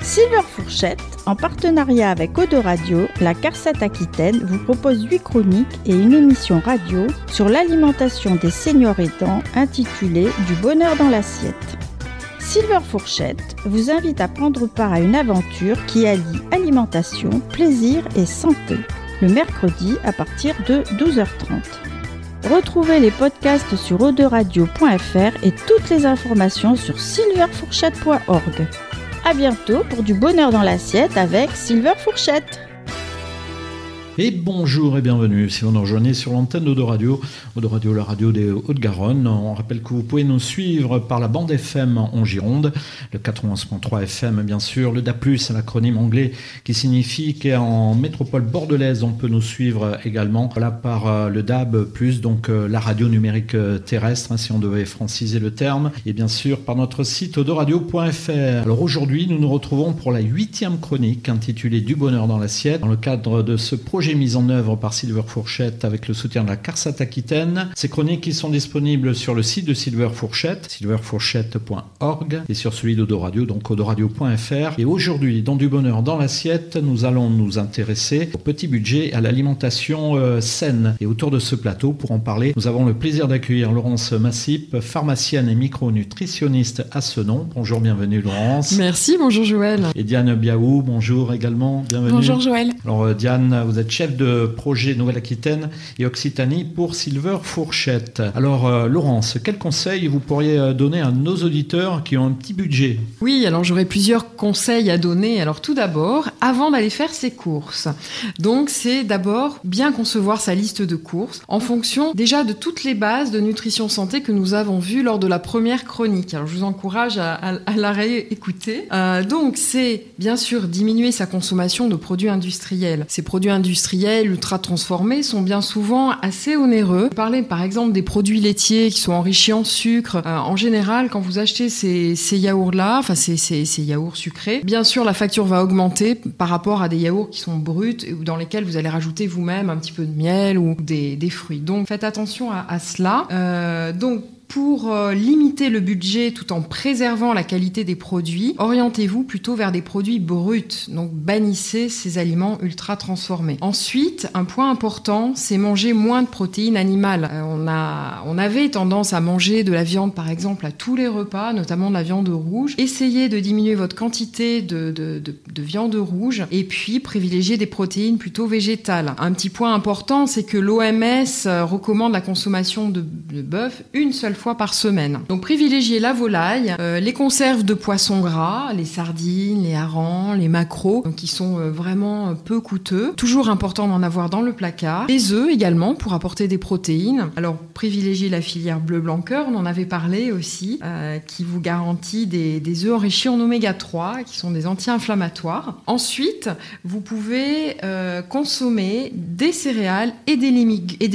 Silver Fourchette, en partenariat avec Eau de Radio, la CARSAT Aquitaine vous propose 8 chroniques et une émission radio sur l'alimentation des seniors aidants intitulée « Du bonheur dans l'assiette ». Silver Fourchette vous invite à prendre part à une aventure qui allie alimentation, plaisir et santé, le mercredi à partir de 12h30. Retrouvez les podcasts sur eau-de-radio.fr et toutes les informations sur silverfourchette.org. À bientôt pour du bonheur dans l'assiette avec Silver Fourchette. Et bonjour et bienvenue si vous nous rejoignez sur l'antenne d'Eau de Radio, la radio des Hauts-de-Garonne. On rappelle que vous pouvez nous suivre par la bande FM en Gironde, le 91.3 FM bien sûr, le DA+, l'acronyme anglais qui signifie qu'en métropole bordelaise on peut nous suivre également là par le DAB+, donc la radio numérique terrestre, si on devait franciser le terme, et bien sûr par notre site eau-de-radio.fr. Alors aujourd'hui nous nous retrouvons pour la 8e chronique intitulée Du bonheur dans l'assiette, dans le cadre de ce projet mis en œuvre par Silver Fourchette avec le soutien de la CARSAT Aquitaine. Ces chroniques qui sont disponibles sur le site de Silver Fourchette, silverfourchette.org, et sur celui d'Eau de Radio, donc eau-de-radio.fr. Et aujourd'hui, dans Du bonheur dans l'assiette, nous allons nous intéresser au petit budget et à l'alimentation saine. Et autour de ce plateau, pour en parler, nous avons le plaisir d'accueillir Laurence Massip, pharmacienne et micronutritionniste à Senon. Bonjour, bienvenue Laurence. Merci, bonjour Joël. Et Diane Biaou, bonjour également, bienvenue. Bonjour Joël. Alors Diane, vous êtes chef de projet Nouvelle-Aquitaine et Occitanie pour Silver Fourchette. Alors Laurence, quels conseils vous pourriez donner à nos auditeurs qui ont un petit budget ? Oui, alors j'aurais plusieurs conseils à donner. Alors tout d'abord, avant d'aller faire ses courses. Donc c'est d'abord bien concevoir sa liste de courses en fonction déjà de toutes les bases de nutrition santé que nous avons vues lors de la première chronique. Alors je vous encourage à la réécouter. Donc c'est bien sûr diminuer sa consommation de produits industriels. Ces produits industriels ultra transformés sont bien souvent assez onéreux. Parler par exemple des produits laitiers qui sont enrichis en sucre. En général, quand vous achetez ces yaourts-là, enfin ces yaourts sucrés, bien sûr la facture va augmenter par rapport à des yaourts qui sont bruts ou dans lesquels vous allez rajouter vous-même un petit peu de miel ou des fruits. Donc faites attention à cela. Pour limiter le budget tout en préservant la qualité des produits, orientez-vous plutôt vers des produits bruts. Donc bannissez ces aliments ultra transformés. Ensuite, un point important, c'est manger moins de protéines animales. On avait tendance à manger de la viande par exemple à tous les repas, notamment de la viande rouge. Essayez de diminuer votre quantité de viande rouge et puis privilégier des protéines plutôt végétales. Un petit point important, c'est que l'OMS recommande la consommation de bœuf une seule fois par semaine. Donc privilégiez la volaille, les conserves de poissons gras, les sardines, les harengs, les maquereaux, donc qui sont vraiment peu coûteux. Toujours important d'en avoir dans le placard. Les œufs également pour apporter des protéines. Alors privilégiez la filière bleu blanc cœur, on en avait parlé aussi, qui vous garantit des œufs enrichis en oméga 3, qui sont des anti-inflammatoires. Ensuite, vous pouvez consommer des céréales et des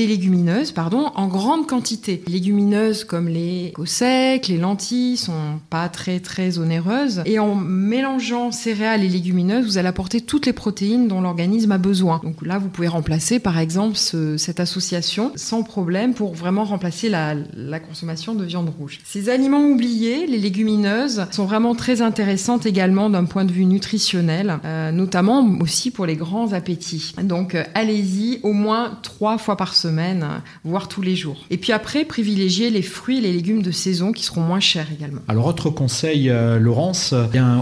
légumineuses, en grande quantité. Les légumineuses comme les haricots secs, les lentilles sont pas très très onéreuses. Et en mélangeant céréales et légumineuses, vous allez apporter toutes les protéines dont l'organisme a besoin. Donc là, vous pouvez remplacer par exemple cette association sans problème pour vraiment remplacer la consommation de viande rouge. Ces aliments oubliés, les légumineuses, sont vraiment très intéressantes également d'un point de vue nutritionnel, notamment aussi pour les grands appétits. Donc allez-y au moins 3 fois par semaine, voire tous les jours. Et puis après, privilégiez les fruits et les légumes de saison qui seront moins chers également. Alors autre conseil, Laurence,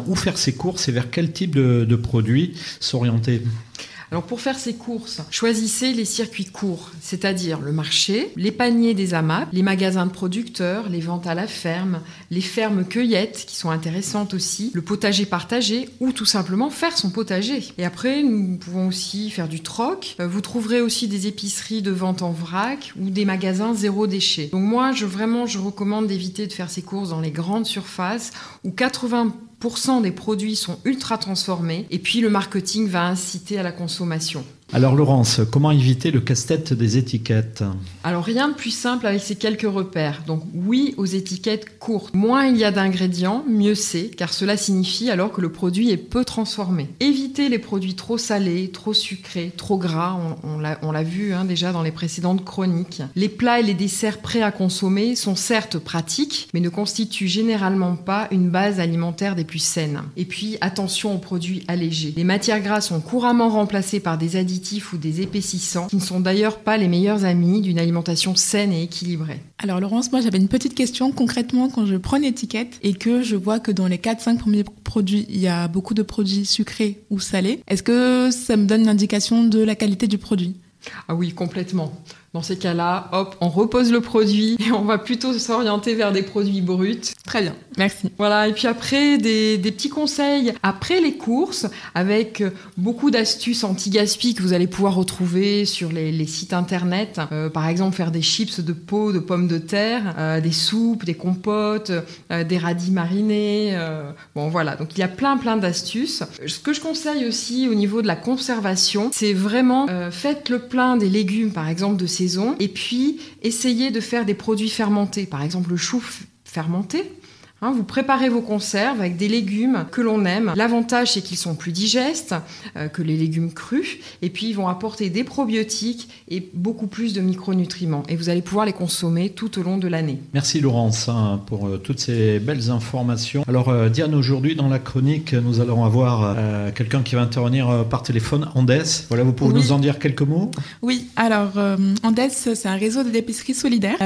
où faire ses courses et vers quel type de produits s'orienter ? Alors pour faire ces courses, choisissez les circuits courts, c'est-à-dire le marché, les paniers des AMAP, les magasins de producteurs, les ventes à la ferme, les fermes cueillettes qui sont intéressantes aussi, le potager partagé ou tout simplement faire son potager. Et après, nous pouvons aussi faire du troc. Vous trouverez aussi des épiceries de vente en vrac ou des magasins zéro déchet. Donc moi, je recommande d'éviter de faire ces courses dans les grandes surfaces où 80% des produits sont ultra transformés et puis le marketing va inciter à la consommation. Alors Laurence, comment éviter le casse-tête des étiquettes ? Alors rien de plus simple avec ces quelques repères. Donc oui aux étiquettes courtes. Moins il y a d'ingrédients, mieux c'est, car cela signifie alors que le produit est peu transformé. Évitez les produits trop salés, trop sucrés, trop gras, on l'a vu déjà dans les précédentes chroniques. Les plats et les desserts prêts à consommer sont certes pratiques, mais ne constituent généralement pas une base alimentaire des plus saines. Et puis attention aux produits allégés. Les matières grasses sont couramment remplacées par des additifs ou des épaississants, qui ne sont d'ailleurs pas les meilleurs amis d'une alimentation saine et équilibrée. Alors Laurence, moi j'avais une petite question. Concrètement, quand je prends une étiquette et que je vois que dans les 4-5 premiers produits, il y a beaucoup de produits sucrés ou salés, est-ce que ça me donne l'indication de la qualité du produit ? Ah oui, complètement. Dans ces cas-là, hop, on repose le produit et on va plutôt s'orienter vers des produits bruts. Très bien, merci. Voilà, et puis après, des petits conseils après les courses, avec beaucoup d'astuces anti-gaspi que vous allez pouvoir retrouver sur les sites internet. Par exemple, faire des chips de peau de pommes de terre, des soupes, des compotes, des radis marinés. Bon, voilà, donc il y a plein d'astuces. Ce que je conseille aussi au niveau de la conservation, c'est vraiment faites le plein des légumes, par exemple, de saison, et puis essayez de faire des produits fermentés, par exemple le chou fermenté. Vous préparez vos conserves avec des légumes que l'on aime. L'avantage, c'est qu'ils sont plus digestes que les légumes crus. Et puis, ils vont apporter des probiotiques et beaucoup plus de micronutriments. Et vous allez pouvoir les consommer tout au long de l'année. Merci Laurence pour toutes ces belles informations. Alors Diane, aujourd'hui dans la chronique, nous allons avoir quelqu'un qui va intervenir par téléphone, Andes. Voilà, vous pouvez nous en dire quelques mots ? Oui, alors Andes, c'est un réseau d'épiceries solidaires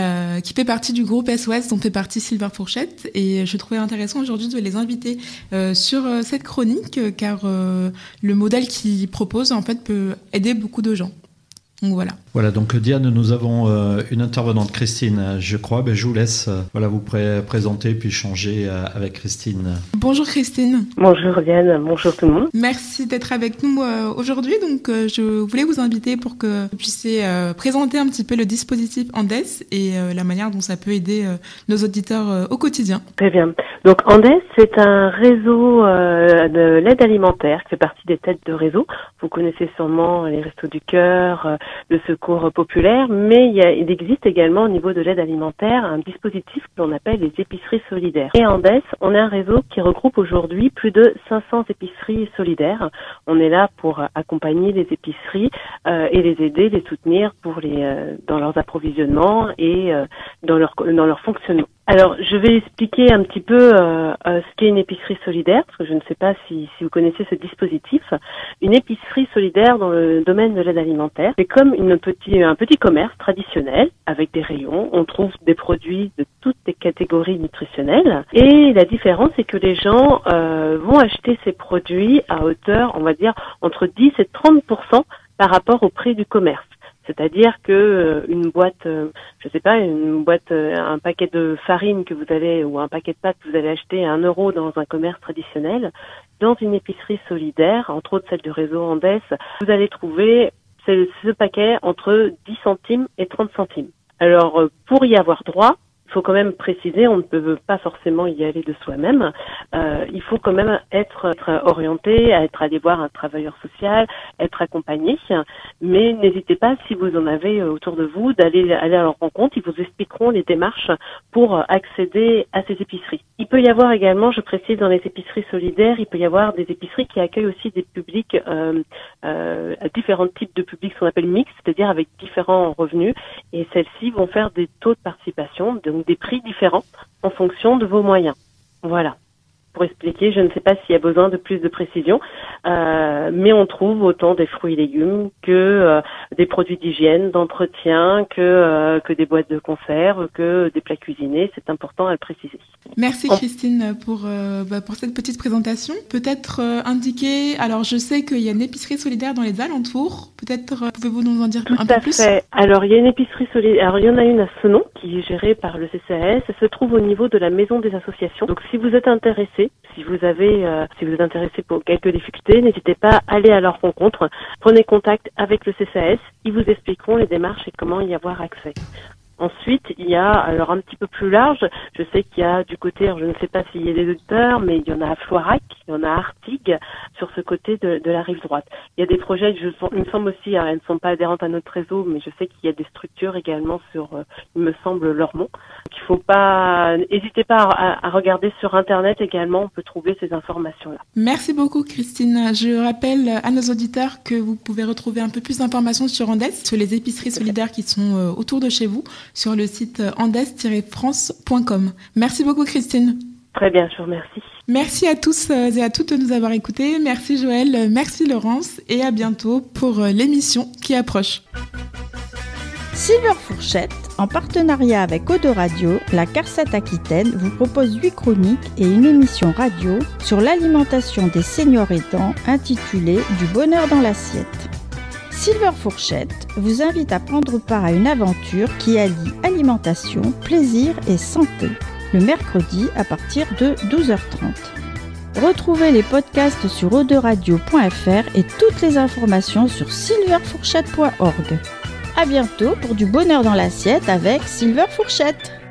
qui fait partie du groupe SOS, dont fait partie Silver Fourchette. Et je trouvais intéressant aujourd'hui de les inviter sur cette chronique, car le modèle qu'ils proposent en fait peut aider beaucoup de gens. Donc voilà. Voilà, donc Diane, nous avons une intervenante, Christine, je crois. Je vous laisse vous présenter puis changer avec Christine. Bonjour Christine. Bonjour Diane, bonjour tout le monde. Merci d'être avec nous aujourd'hui. Donc je voulais vous inviter pour que vous puissiez présenter un petit peu le dispositif Andes et la manière dont ça peut aider nos auditeurs au quotidien. Très bien. Donc Andes, c'est un réseau de l'aide alimentaire qui fait partie des têtes de réseau. Vous connaissez sûrement les Restos du Cœur, le Secours populaire, mais il existe également au niveau de l'aide alimentaire un dispositif que l'on appelle les épiceries solidaires. Et Andes, on a un réseau qui regroupe aujourd'hui plus de 500 épiceries solidaires. On est là pour accompagner les épiceries et les aider, les soutenir pour dans leurs approvisionnements et dans leur fonctionnement. Alors, je vais expliquer un petit peu ce qu'est une épicerie solidaire, parce que je ne sais pas si vous connaissez ce dispositif. Une épicerie solidaire dans le domaine de l'aide alimentaire, c'est comme un petit commerce traditionnel avec des rayons. On trouve des produits de toutes les catégories nutritionnelles. Et la différence, c'est que les gens vont acheter ces produits à hauteur, on va dire, entre 10 et 30% par rapport au prix du commerce. C'est-à-dire que une boîte, un paquet de farine ou un paquet de pâtes que vous allez acheter à 1 € dans un commerce traditionnel, dans une épicerie solidaire, entre autres celle du réseau Andes, vous allez trouver ce paquet entre 10 centimes et 30 centimes. Alors, pour y avoir droit, il faut quand même préciser, on ne peut pas forcément y aller de soi-même. Il faut quand même être orienté, aller voir un travailleur social, être accompagné. Mais n'hésitez pas, si vous en avez autour de vous, aller à leur rencontre. Ils vous expliqueront les démarches pour accéder à ces épiceries. Il peut y avoir également, je précise, dans les épiceries solidaires, il peut y avoir des épiceries qui accueillent aussi des publics, différents types de publics, ce qu'on appelle mixtes, c'est-à-dire avec différents revenus. Et celles-ci vont faire des taux de participation, donc des prix différents en fonction de vos moyens. Voilà. Pour expliquer, je ne sais pas s'il y a besoin de plus de précision, mais on trouve autant des fruits et légumes que des produits d'hygiène, d'entretien, que des boîtes de conserve, que des plats cuisinés. C'est important à le préciser. Merci Christine pour cette petite présentation. Peut-être indiquer, alors je sais qu'il y a une épicerie solidaire dans les alentours. Peut-être pouvez-vous nous en dire un peu plus ? Tout à fait. Alors il y a une épicerie solidaire. Alors il y en a une à Senon qui est gérée par le CCAS. Elle se trouve au niveau de la maison des associations. Donc si vous êtes intéressé, si vous êtes intéressé pour quelques difficultés, n'hésitez pas à aller à leur rencontre. Prenez contact avec le CCAS. Ils vous expliqueront les démarches et comment y avoir accès. Ensuite, il y a, alors un petit peu plus large, je sais qu'il y a du côté, alors je ne sais pas s'il y a des auditeurs, mais il y en a à Floirac, il y en a à Artigues, sur ce côté de la rive droite. Il y a des projets, il me semble aussi, elles ne sont pas adhérentes à notre réseau, mais je sais qu'il y a des structures également sur, il me semble, Lormont. N'hésitez pas à regarder sur Internet également, on peut trouver ces informations-là. Merci beaucoup Christine. Je rappelle à nos auditeurs que vous pouvez retrouver un peu plus d'informations sur Andes, sur les épiceries solidaires qui sont autour de chez vous, sur le site andes-france.com. Merci beaucoup Christine. Très bien, je vous remercie. Merci à tous et à toutes de nous avoir écoutés. Merci Joël, merci Laurence et à bientôt pour l'émission qui approche. Silver Fourchette, en partenariat avec Eau de Radio, la CARSAT Aquitaine vous propose 8 chroniques et une émission radio sur l'alimentation des seniors aidants intitulée « Du bonheur dans l'assiette ». Silver Fourchette vous invite à prendre part à une aventure qui allie alimentation, plaisir et santé, le mercredi à partir de 12h30. Retrouvez les podcasts sur eauderadio.fr et toutes les informations sur silverfourchette.org. À bientôt pour du bonheur dans l'assiette avec Silver Fourchette.